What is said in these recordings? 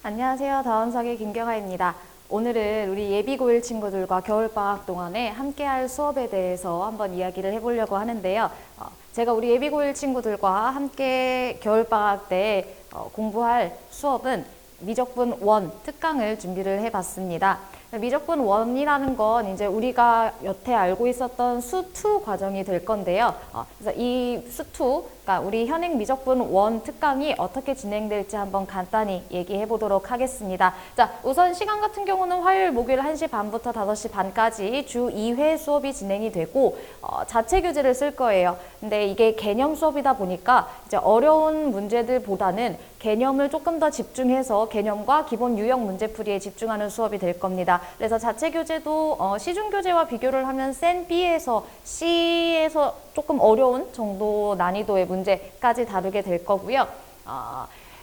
안녕하세요. 다원석의 김경아입니다. 오늘은 우리 예비고1 친구들과 겨울방학 동안에 함께할 수업에 대해서 한번 이야기를 해보려고 하는데요. 제가 우리 예비고1 친구들과 함께 겨울방학 때 공부할 수업은 미적분 1 특강을 준비를 해봤습니다. 미적분 1이라는 건 이제 우리가 여태 알고 있었던 수2 과정이 될 건데요. 그래서 이 수2, 그러니까 우리 현행 미적분 1 특강이 어떻게 진행될지 한번 간단히 얘기해 보도록 하겠습니다. 자, 우선 시간 같은 경우는 화요일, 목요일 1시 반부터 5시 반까지 주 2회 수업이 진행이 되고 자체 교재를 쓸 거예요. 근데 이게 개념 수업이다 보니까 이제 어려운 문제들보다는 개념을 조금 더 집중해서 개념과 기본 유형 문제풀이에 집중하는 수업이 될 겁니다. 그래서 자체 교재도 시중 교재와 비교를 하면 센 B에서 C에서 조금 어려운 정도 난이도의 문제까지 다루게 될 거고요.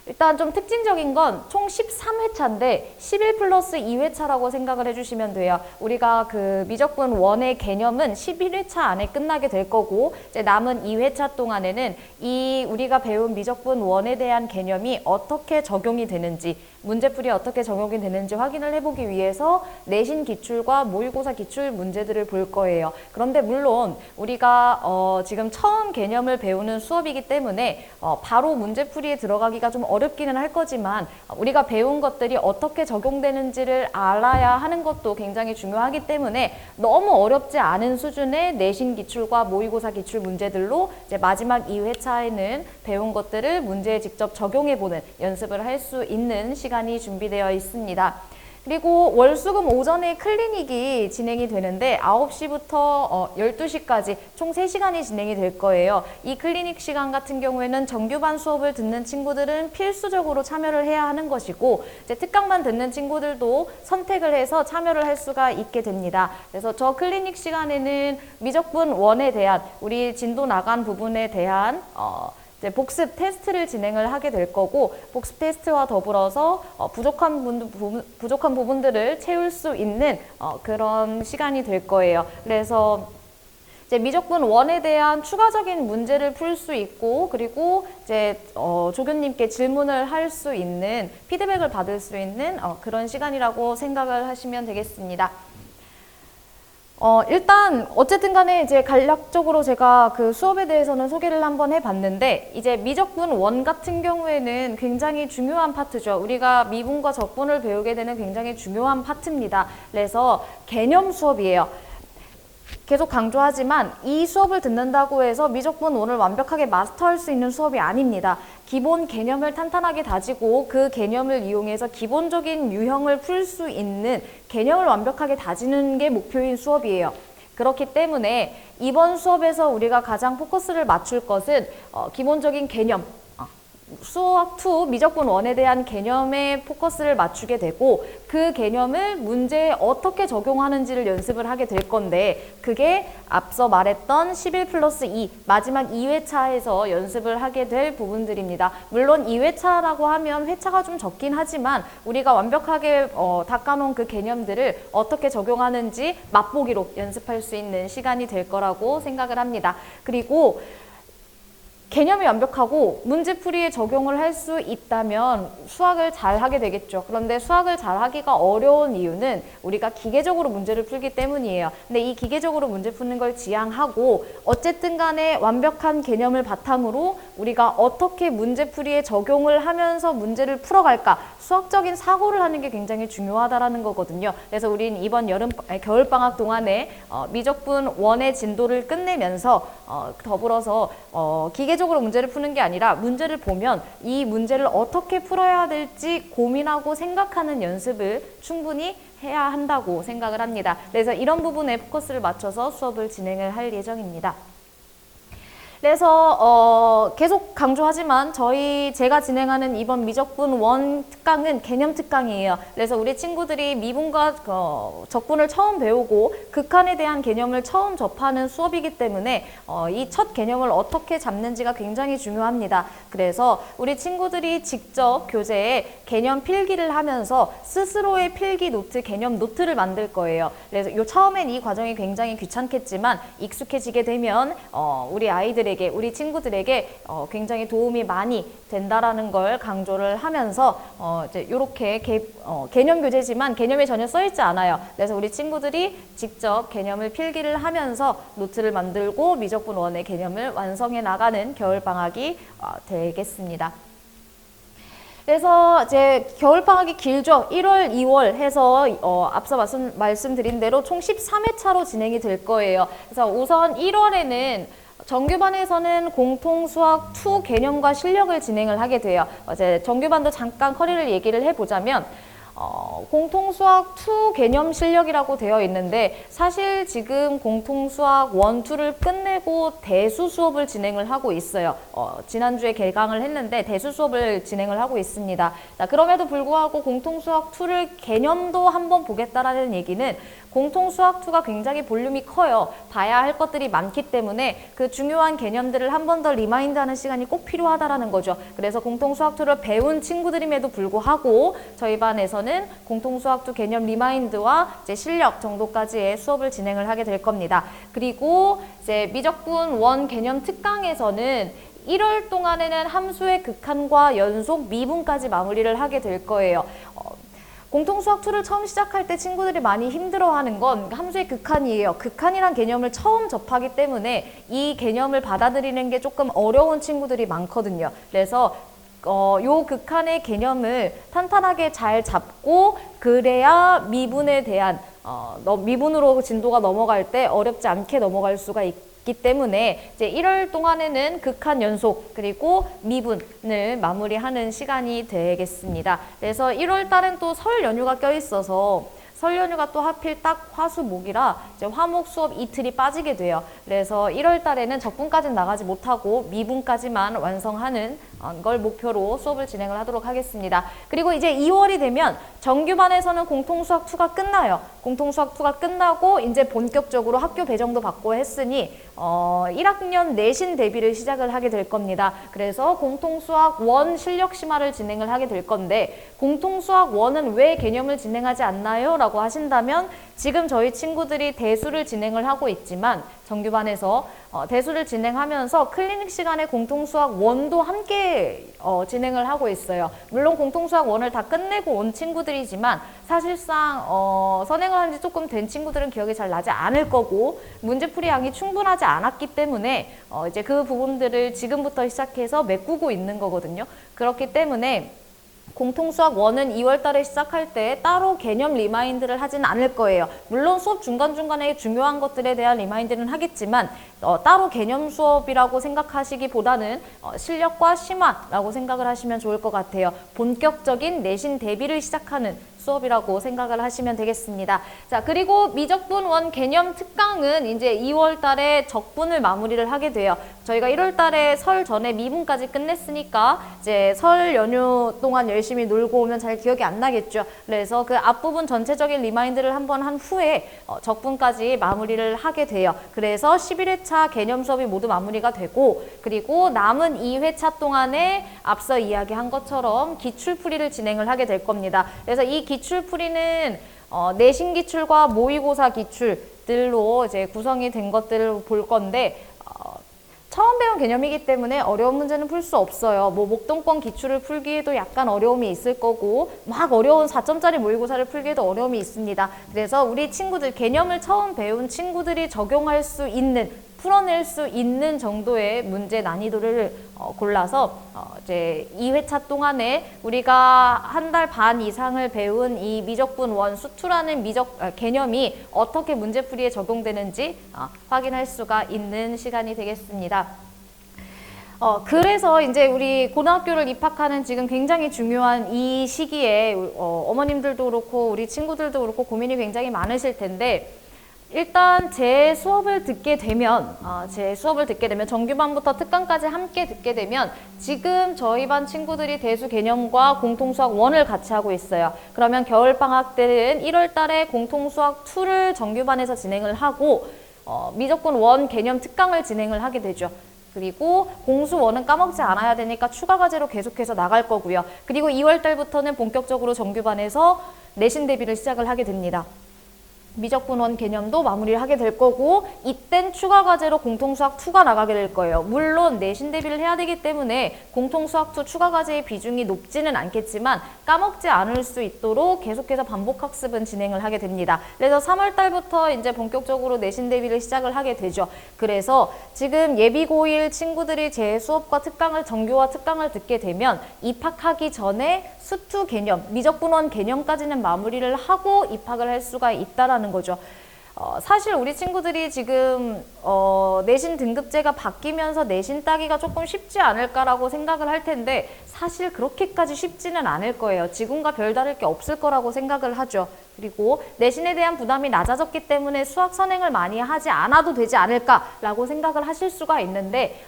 일단 좀 특징적인 건 총 13회차인데 11 플러스 2회차라고 생각을 해주시면 돼요. 우리가 그 미적분 1의 개념은 11회차 안에 끝나게 될 거고 이제 남은 2회차 동안에는 이 우리가 배운 미적분 1에 대한 개념이 어떻게 적용이 되는지 문제풀이에 어떻게 적용이 되는지 확인을 해보기 위해서 내신 기출과 모의고사 기출 문제들을 볼 거예요. 그런데 물론 우리가 지금 처음 개념을 배우는 수업이기 때문에 바로 문제풀이에 들어가기가 좀 어렵기는 할 거지만 우리가 배운 것들이 어떻게 적용되는지를 알아야 하는 것도 굉장히 중요하기 때문에 너무 어렵지 않은 수준의 내신 기출과 모의고사 기출 문제들로 이제 마지막 2회차에는 배운 것들을 문제에 직접 적용해보는 연습을 할 수 있는 시간이 준비되어 있습니다. 그리고 월수금 오전에 클리닉이 진행이 되는데 9시부터 12시까지 총 3시간이 진행이 될 거예요. 이 클리닉 시간 같은 경우에는 정규반 수업을 듣는 친구들은 필수적으로 참여를 해야 하는 것이고 이제 특강만 듣는 친구들도 선택을 해서 참여를 할 수가 있게 됩니다. 그래서 저 클리닉 시간에는 미적분 1에 대한 우리 진도 나간 부분에 대한 이제 복습 테스트를 진행을 하게 될 거고 복습 테스트와 더불어서 부족한 부분들을 채울 수 있는 그런 시간이 될 거예요. 그래서 이제 미적분 1에 대한 추가적인 문제를 풀 수 있고 그리고 이제 조교님께 질문을 할 수 있는 피드백을 받을 수 있는 그런 시간이라고 생각을 하시면 되겠습니다. 일단 어쨌든 간에 이제 간략적으로 제가 그 수업에 대해서는 소개를 한번 해봤는데 이제 미적분 1 같은 경우에는 굉장히 중요한 파트죠. 우리가 미분과 적분을 배우게 되는 굉장히 중요한 파트입니다. 그래서 개념 수업이에요. 계속 강조하지만 이 수업을 듣는다고 해서 미적분 1을 완벽하게 마스터할 수 있는 수업이 아닙니다. 기본 개념을 탄탄하게 다지고 그 개념을 이용해서 기본적인 유형을 풀 수 있는 개념을 완벽하게 다지는 게 목표인 수업이에요. 그렇기 때문에 이번 수업에서 우리가 가장 포커스를 맞출 것은 기본적인 개념, 수학2 미적분 1에 대한 개념에 포커스를 맞추게 되고 그 개념을 문제에 어떻게 적용하는지를 연습을 하게 될 건데 그게 앞서 말했던 11 플러스 2 마지막 2회차에서 연습을 하게 될 부분들입니다. 물론 2회차라고 하면 회차가 좀 적긴 하지만 우리가 완벽하게 닦아놓은 그 개념들을 어떻게 적용하는지 맛보기로 연습할 수 있는 시간이 될 거라고 생각을 합니다. 그리고 개념이 완벽하고 문제풀이에 적용을 할 수 있다면 수학을 잘 하게 되겠죠. 그런데 수학을 잘 하기가 어려운 이유는 우리가 기계적으로 문제를 풀기 때문이에요. 근데 이 기계적으로 문제 푸는 걸 지향하고 어쨌든 간에 완벽한 개념을 바탕으로 우리가 어떻게 문제풀이에 적용을 하면서 문제를 풀어갈까 수학적인 사고를 하는 게 굉장히 중요하다라는 거거든요. 그래서 우린 이번 겨울방학 동안에 미적분 1의 진도를 끝내면서 더불어서 기계적으로 문제를 푸는 게 아니라 문제를 보면 이 문제를 어떻게 풀어야 될지 고민하고 생각하는 연습을 충분히 해야 한다고 생각을 합니다. 그래서 이런 부분에 포커스를 맞춰서 수업을 진행을 할 예정입니다. 그래서 계속 강조하지만 제가 진행하는 이번 미적분 1 특강은 개념 특강이에요. 그래서 우리 친구들이 미분과 적분을 처음 배우고 극한에 대한 개념을 처음 접하는 수업이기 때문에 이 첫 개념을 어떻게 잡는지가 굉장히 중요합니다. 그래서 우리 친구들이 직접 교재에 개념 필기를 하면서 스스로의 필기 노트, 개념 노트를 만들 거예요. 그래서 처음엔 이 과정이 굉장히 귀찮겠지만 익숙해지게 되면 우리 아이들에게 우리에게, 우리 친구들에게 굉장히 도움이 많이 된다라는 걸 강조를 하면서 이제 이렇게 개념 교재지만 개념에 전혀 써있지 않아요. 그래서 우리 친구들이 직접 개념을 필기를 하면서 노트를 만들고 미적분 1의 개념을 완성해 나가는 겨울방학이 되겠습니다. 그래서 이제 겨울방학이 길죠. 1월, 2월 해서 앞서 말씀드린 대로 총 13회차로 진행이 될 거예요. 그래서 우선 1월에는 정규반에서는 공통수학 2 개념과 실력을 진행을 하게 돼요. 이제 정규반도 잠깐 커리를 얘기를 해보자면 공통수학 2 개념 실력이라고 되어 있는데 사실 지금 공통수학 1, 2를 끝내고 대수 수업을 진행을 하고 있어요. 지난주에 개강을 했는데 대수 수업을 진행을 하고 있습니다. 자, 그럼에도 불구하고 공통수학 2를 개념도 한번 보겠다라는 얘기는 공통수학 2가 굉장히 볼륨이 커요. 봐야 할 것들이 많기 때문에 그 중요한 개념들을 한 번 더 리마인드하는 시간이 꼭 필요하다라는 거죠. 그래서 공통수학 2를 배운 친구들임에도 불구하고 저희 반에서는 공통수학 2 개념 리마인드와 이제 실력 정도까지의 수업을 진행을 하게 될 겁니다. 그리고 이제 미적분 1 개념 특강에서는 1월 동안에는 함수의 극한과 연속 미분까지 마무리를 하게 될 거예요. 공통수학 2를 처음 시작할 때 친구들이 많이 힘들어하는 건 함수의 극한이에요. 극한이란 개념을 처음 접하기 때문에 이 개념을 받아들이는 게 조금 어려운 친구들이 많거든요. 그래서 요 극한의 개념을 탄탄하게 잘 잡고 그래야 미분에 대한 미분으로 진도가 넘어갈 때 어렵지 않게 넘어갈 수가 있기 때문에 이제 1월 동안에는 극한 연속 그리고 미분을 마무리하는 시간이 되겠습니다. 그래서 1월 달은 또 설 연휴가 껴있어서 설 연휴가 또 하필 딱 화수목이라 이제 화목 수업 이틀이 빠지게 돼요. 그래서 1월 달에는 적분까지는 나가지 못하고 미분까지만 완성하는 걸 목표로 수업을 진행을 하도록 하겠습니다. 그리고 이제 2월이 되면 정규반에서는 공통수학 2가 끝나요. 공통수학 2가 끝나고 이제 본격적으로 학교 배정도 받고 했으니 1학년 내신 대비를 시작을 하게 될 겁니다. 그래서 공통수학 1 실력 심화를 진행을 하게 될 건데 공통수학 1은 왜 개념을 진행하지 않나요? 라고 하신다면 지금 저희 친구들이 대수를 진행을 하고 있지만 정규반에서 대수를 진행하면서 클리닉 시간에 공통수학 1도 함께 진행을 하고 있어요. 물론 공통수학 1을 다 끝내고 온 친구들이지만 사실상 선행을 한 지 조금 된 친구들은 기억이 잘 나지 않을 거고 문제풀이 양이 충분하지 않았기 때문에 이제 그 부분들을 지금부터 시작해서 메꾸고 있는 거거든요. 그렇기 때문에 공통수학 1은 2월 달에 시작할 때 따로 개념 리마인드를 하진 않을 거예요. 물론 수업 중간중간에 중요한 것들에 대한 리마인드는 하겠지만 따로 개념 수업이라고 생각하시기보다는 실력과 심화라고 생각을 하시면 좋을 것 같아요. 본격적인 내신 대비를 시작하는 수업이라고 생각을 하시면 되겠습니다. 자, 그리고 미적분 1 개념 특강은 이제 2월 달에 적분을 마무리를 하게 돼요. 저희가 1월 달에 설 전에 미분까지 끝냈으니까 이제 설 연휴 동안 열심히 놀고 오면 잘 기억이 안 나겠죠. 그래서 그 앞부분 전체적인 리마인드를 한번 한 후에 적분까지 마무리를 하게 돼요. 그래서 11회차 개념 수업이 모두 마무리가 되고 그리고 남은 2회차 동안에 앞서 이야기한 것처럼 기출풀이를 진행을 하게 될 겁니다. 그래서 이 기출풀이는 내신 기출과 모의고사 기출들로 이제 구성이 된 것들을 볼 건데 처음 배운 개념이기 때문에 어려운 문제는 풀 수 없어요. 뭐 목동권 기출을 풀기에도 약간 어려움이 있을 거고 막 어려운 4점짜리 모의고사를 풀기에도 어려움이 있습니다. 그래서 우리 친구들 개념을 처음 배운 친구들이 적용할 수 있는 풀어낼 수 있는 정도의 문제 난이도를 골라서 이제 2회차 동안에 우리가 한 달 반 이상을 배운 이 미적분 1 수투라는 개념이 어떻게 문제풀이에 적용되는지 확인할 수가 있는 시간이 되겠습니다. 그래서 이제 우리 고등학교를 입학하는 지금 굉장히 중요한 이 시기에 어머님들도 그렇고 우리 친구들도 그렇고 고민이 굉장히 많으실 텐데 일단 제 수업을 듣게 되면 정규반부터 특강까지 함께 듣게 되면 지금 저희 반 친구들이 대수 개념과 공통수학 1을 같이 하고 있어요. 그러면 겨울방학 때는 1월 달에 공통수학 2를 정규반에서 진행을 하고 미적분 1 개념 특강을 진행을 하게 되죠. 그리고 공수 1은 까먹지 않아야 되니까 추가 과제로 계속해서 나갈 거고요. 그리고 2월 달부터는 본격적으로 정규반에서 내신 대비를 시작을 하게 됩니다. 미적분원 개념도 마무리를 하게 될 거고 이땐 추가 과제로 공통수학 2가 나가게 될 거예요. 물론 내신 대비를 해야 되기 때문에 공통수학 2 추가 과제의 비중이 높지는 않겠지만 까먹지 않을 수 있도록 계속해서 반복 학습은 진행을 하게 됩니다. 그래서 3월 달부터 이제 본격적으로 내신 대비를 시작을 하게 되죠. 그래서 지금 예비 고1 친구들이 제 수업과 특강을 정규와 특강을 듣게 되면 입학하기 전에 수투 개념, 미적분원 개념까지는 마무리를 하고 입학을 할 수가 있다라는 거죠. 사실 우리 친구들이 지금 내신 등급제가 바뀌면서 내신 따기가 조금 쉽지 않을까라고 생각을 할 텐데 사실 그렇게까지 쉽지는 않을 거예요. 지금과 별다를 게 없을 거라고 생각을 하죠. 그리고 내신에 대한 부담이 낮아졌기 때문에 수학 선행을 많이 하지 않아도 되지 않을까라고 생각을 하실 수가 있는데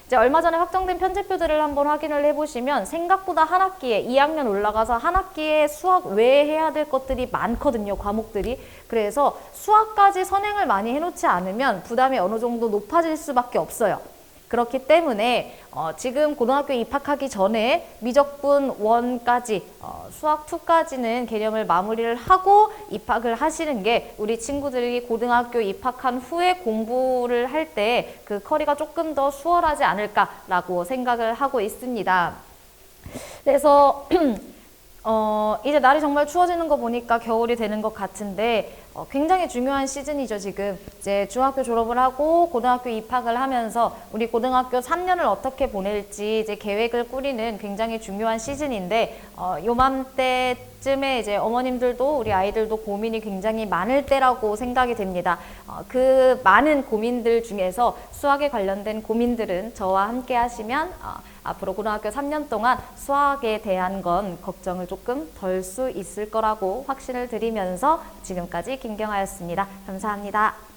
이제 얼마 전에 확정된 편제표들을 한번 확인을 해보시면 생각보다 한 학기에 2학년 올라가서 한 학기에 수학 외에 해야 될 것들이 많거든요. 과목들이. 그래서 수학까지 선행을 많이 해놓지 않으면 부담이 어느 정도 높아질 수밖에 없어요. 그렇기 때문에 지금 고등학교에 입학하기 전에 미적분 1까지 수학 2까지는 개념을 마무리를 하고 입학을 하시는 게 우리 친구들이 고등학교 입학한 후에 공부를 할 때 그 커리가 조금 더 수월하지 않을까라고 생각을 하고 있습니다. 그래서 이제 날이 정말 추워지는 거 보니까 겨울이 되는 것 같은데 굉장히 중요한 시즌이죠. 지금 이제 중학교 졸업을 하고 고등학교 입학을 하면서 우리 고등학교 3년을 어떻게 보낼지 이제 계획을 꾸리는 굉장히 중요한 시즌인데 요맘때쯤에 이제 어머님들도 우리 아이들도 고민이 굉장히 많을 때라고 생각이 됩니다. 그 많은 고민들 중에서 수학에 관련된 고민들은 저와 함께 하시면 앞으로 고등학교 3년 동안 수학에 대한 건 걱정을 조금 덜 수 있을 거라고 확신을 드리면서 지금까지 김경아였습니다. 감사합니다.